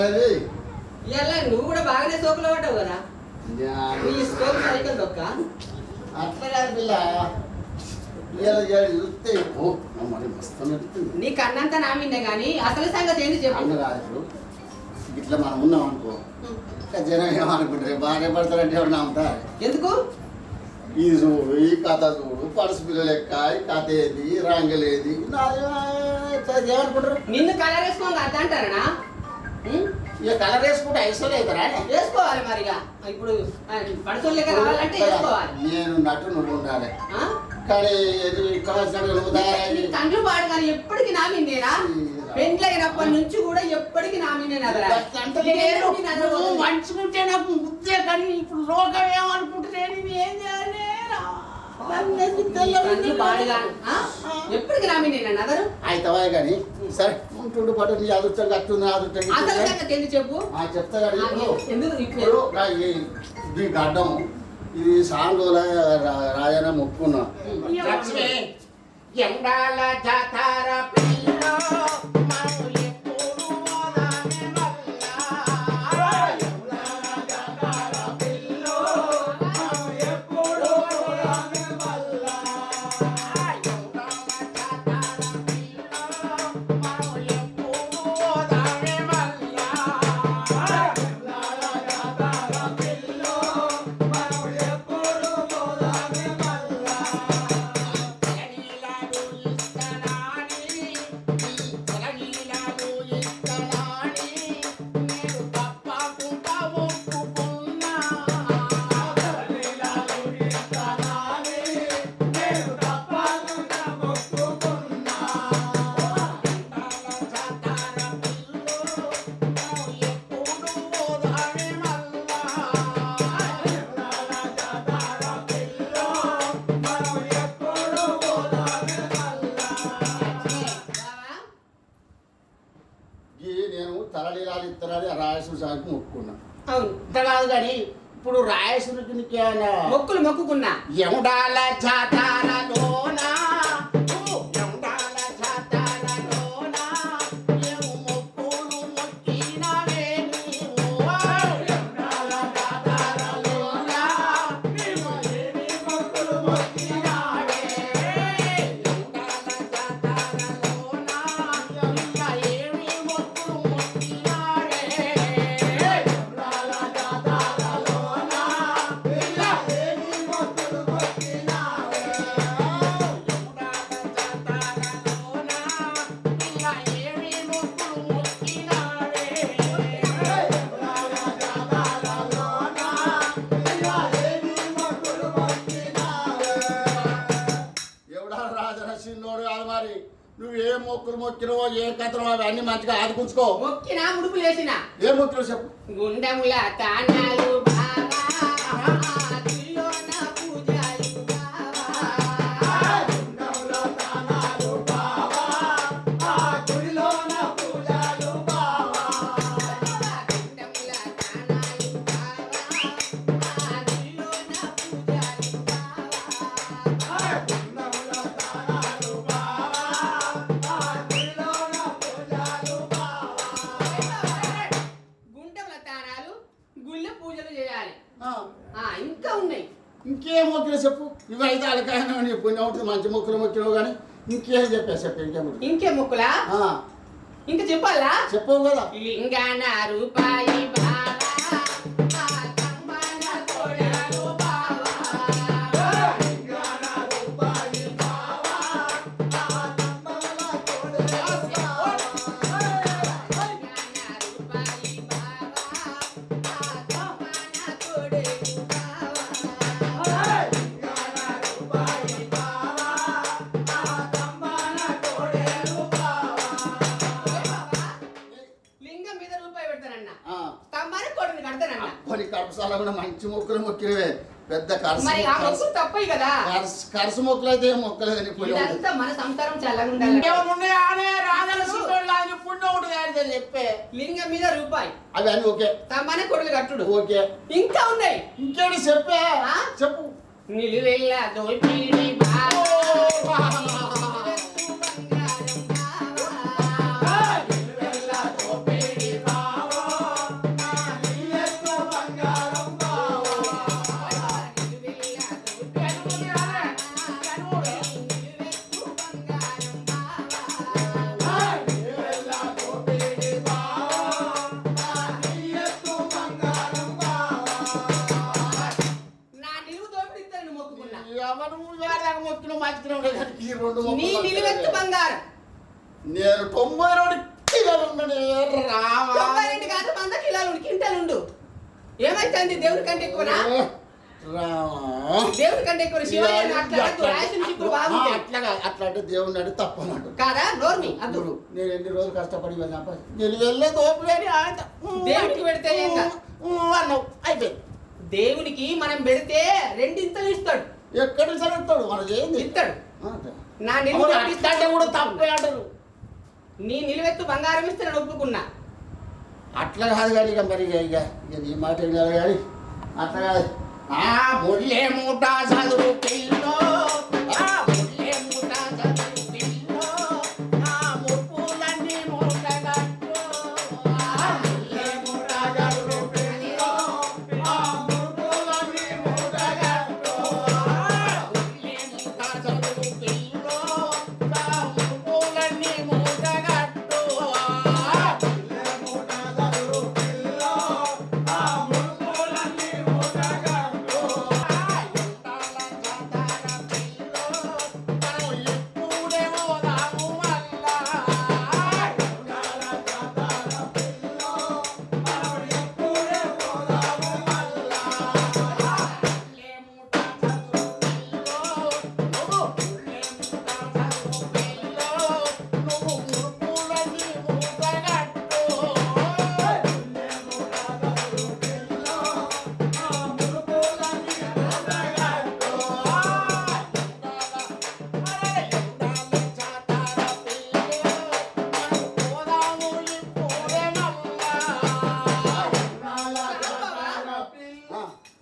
రవి ఇలా నువ్వు కూడా బాగానే సోకులో పడ్డావు కదా నీ సోకు సైకిల్ దొక్క అట్లా కాదు పిల్ల చూస్తే నీ కన్నంతా నామిందే కానీ అసలు సంగతి ఏంటి చెప్పు. అన్న కాదు ఇట్లా మనం ఉన్నాం అనుకో జనం ఏమనుకుంటారు బాగానే పడతారంటే ఎవరు నమ్ముతారు. ఎందుకు ఇది చూడు ఈ కథ చూడు పడుసు పిల్లలు లెక్క ఈ కథ ఏది రంగులేది ఏమనుకుంటారు. నిన్ను కలర్ వేసుకోవాలి అర్థం అంటారా? ఇక కలర్ వేసుకుంటే ఐశ్వర్య అవుతారా? వేసుకోవాలి మరిగా ఇప్పుడు పడుసోళ్ళు లెక్క రావాలంటే వేసుకోవాలి. నేను నటు నువ్వు ఉండాలి కానీ కండ్లు పాడు కానీ ఎప్పటికి నామిందేనా? పెండ్లైనప్పటి నుంచి కూడా ఎప్పటికి నామినే మంచుకుంటే నాకు ముద్దే కానీ ఇప్పుడు లోకం ఏమనుకుంటే ఏం చేయాలి? ఎప్పటికి నామినే నగరు అయితవా కానీ సరే ఉంటుండు పట్టు నీ అదృష్టం కట్టుంది అదృష్టం చెప్పు చెప్తా ఎందుకు ఈ గడ్డం ఇది సాంగోల రాజన మొక్కున్నా లక్ష్మి ఎండాల జాతార పిల్ల తలనీలాలు ఇత్తనాలు రాయసుడు సాగుకు మొక్కుకున్నా. అవును కాదు కానీ ఇప్పుడు రాయసుడికి నీకేమన్నా మొక్కులు మొక్కుకున్నా ఎండాల జాతారలోనా నువ్వు ఏ మొక్కులు మొక్కినవో ఏ కథనో అవన్నీ మంచిగా ఆదుకుంచుకో. మొక్కినా ముడుపులు వేసినా ఏ మొక్కులు చెప్పు. గుండెముల తానాలు ఇంకా ఉన్నాయి. ఇంకేం మొక్కులు చెప్పు. ఇవి అయితే అలకాయన పుణ్యం మంచి మొక్కులు మొక్కినావు కానీ ఇంకేం చెప్పు. ఇంకే మొక్కులా ఇంకా చెప్పాలా? చెప్పవు కదా. లింగాన రూపాయి కరసాల కూడా మంచి మొక్కలు మొక్కినవే. పెద్ద కరసు మొక్కలు అయితే మొక్కలేదని మన సంసారం చెప్పే లింగం మీద రూపాయి అవి అని ఓకే. తమ్మన కొడులు కట్టుడు ఓకే. ఇంకా ఉన్నాయి. ఇంకేంటి చెప్పే చెప్పు. నిలువెల్ల దోపిడి నువ్వు వేరేగా మొత్తులు మార్చుకున్నావు ఈ రెండు నీ నిలువెత్తు బంగారం నేను 92 కిలోలు ఉన్నాను రామా 92 కాదు 100 కిలోలు కింటలుండు ఏమైతుంది దేవుడి కంటే ఎక్కువనా రామా దేవుడి కంటే ఎక్కువ శివయ్య అట్లా రాసిన చిక్కులు బాగుంటాయి అట్లా అంటే దేవుడిని అంటే తప్పన్నాడు కాదా నోర్మి అద్దు నేను ఎన్ని రోజులు కష్టపడి వెళ్ళినా నేను వెళ్ళే తోపులేని దేవుడికి పెడితే ఏం కాదు అన్నావు అయిపోయింది దేవునికి మనం పెడితే రెండింతలు ఇస్తాడు ఎక్కడి నుంచి అడుగుతాడు మనకి ఏంది ఇస్తాడు నా అవును, నిలువ అట్లా కూడా తప్పే అంటారు నీ నిలువెత్తు బంగారం ఇస్తే నేను ఒప్పుకున్నా అట్లా కాదు కానీ ఇక మరి ఇక నీ మాట వినాలి కానీ అట్లా కాదు ముల్లే మూట చదువు పిల్లో ముల్లే మూట చదువు పిల్లో ముప్పులన్నీ మూట కట్టు ముల్లే మూట చదువు పిల్లో ముప్పులన్నీ మూట కట్టు ముల్లే మూట చదువు పిల్లో ముప్పులన్నీ మూట కట్టు ముల్లే మూట చదువు పిల్లో ముప్పులన్నీ మూట కట్టు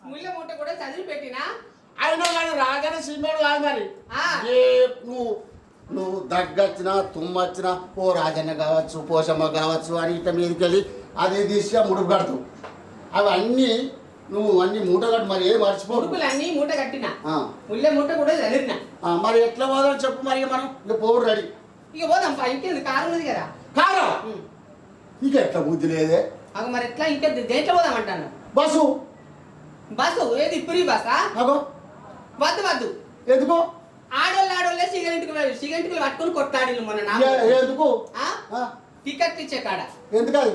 ముళ్ళ మూట కూడా చదివి పెట్టినా అయినా కానీ రాగానే సినిమాడు కాదు మరి ఆ. ఏ నువ్వు దగ్గొచ్చినా తుమ్మొచ్చినా ఓ రాజన్న కావచ్చు పోషమ్మ కావచ్చు అని ఇట్ట మీదకి వెళ్ళి అదే తీసి ముడుపు కడతావు అవన్నీ నువ్వు అన్ని మూట కట్టు మరి ఏం మర్చిపో ముడుపులు అన్ని మూట కట్టినా ముళ్ళ మూట కూడా చదివినా మరి ఎట్లా పోదాం చెప్పు మరి మనం ఇక పోరు రెడీ ఇక పోదాం ఇంకేంది కారు ఉన్నది కదా కారా ఇక ఎట్లా బుద్ధి లేదే అగ మరి ఎట్లా ఇంకా దేంట్లో పోదాం అంటాను బస్సు బస్సు ఏది పురి బస్సా అగో వద్దు వద్దు ఎందుకు ఆడోళ్ళే సిగరెంట్కి పట్టుకొని కొట్టాడు మొన్న నా ఎందుకు టికెట్ ఇచ్చే కాడ ఎందుకది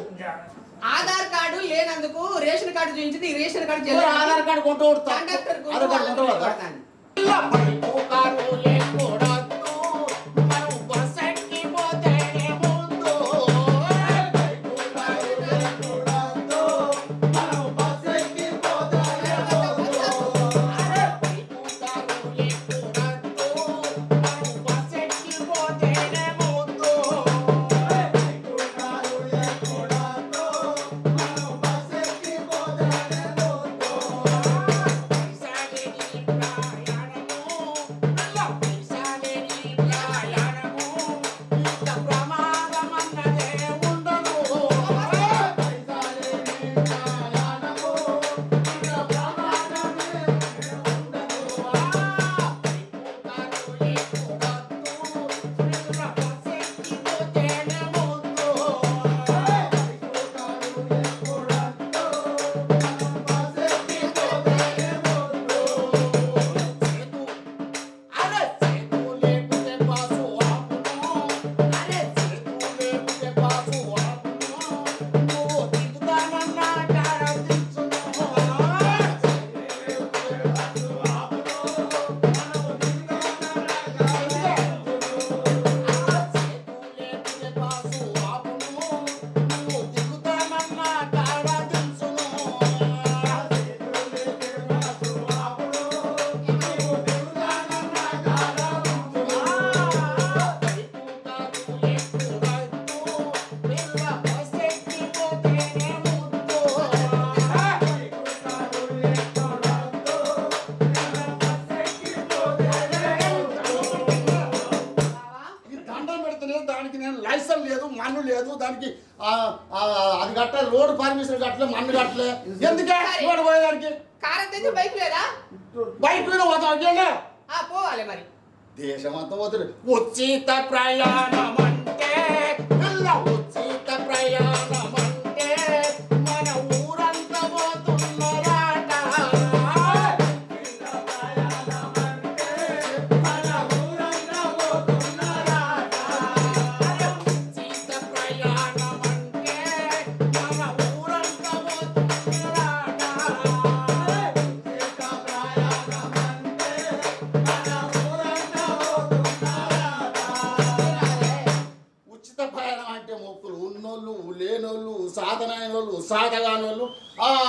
ఆధార్ కార్డు లేనందుకు రేషన్ కార్డు చూపించింది ఈ రేషన్ కార్డు ఆధార్ కార్డు కొంటూ కండక్టర్ ఆధార్ కార్డు కొంటూ దానికి నేను లైసెన్స్ లేదు మన్ను లేదు దానికి అది కట్టాలి రోడ్డు పర్మిషన్ కట్టలే మన్ను కట్టలే ఎందుకే రోడ్డు పోయేదానికి కారం తెచ్చి బైక్ లేదా బైక్ మీద పోతాం పోవాలి మరి దేశం అంతా పోతుంది ఉచిత ప్రయాణం అంటే ఉచిత ప్రయాణం అంటే మన ఊరంతా పోతున్నారట ఉచిత ప్రయాణం అంటే సాధగాని వాళ్ళు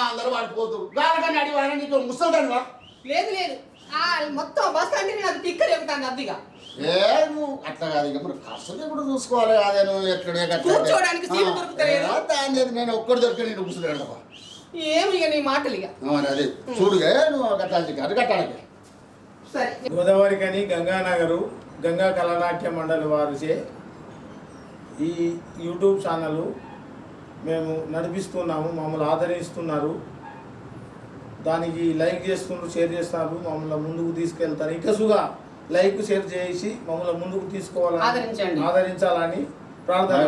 అందరూ పడిపోతురు గాలకని అడివాడ నీకు ముసలిదానివా లేదు లేదు ఆ మొత్తం బస్ అంటే నాకు తిక్క చెబుతాను అద్దిగా ఏ నువ్వు అట్లా కాదు ఇక మరి ఖర్చులు ఎప్పుడు చూసుకోవాలి అదే నువ్వు ఎక్కడే కూర్చోడానికి సీటు దొరుకుతలేదు. దాని నేను ఒక్కటి దొరికి నేను ముసలి ఏమి ఇక నీ మాటలు ఇక మరి అదే చూడుగా నువ్వు కట్టాలి అది కట్టాలి సరే. గోదావరి కని గంగానగరు గంగా కళానాట్య మండలి వారిచే ఈ యూట్యూబ్ ఛానల్ మేము నడిపిస్తున్నాము, మమ్మల్ని ఆదరిస్తున్నారు, దానికి లైక్ చేస్తున్నారు, షేర్ చేస్తున్నారు, మమ్మల్ని ముందుకు తీసుకెళ్తారు. ఇకసుగా లైక్ షేర్ చేసి మమ్మల్ని ముందుకు తీసుకోవాలని ఆదరించాలని ప్రార్థన.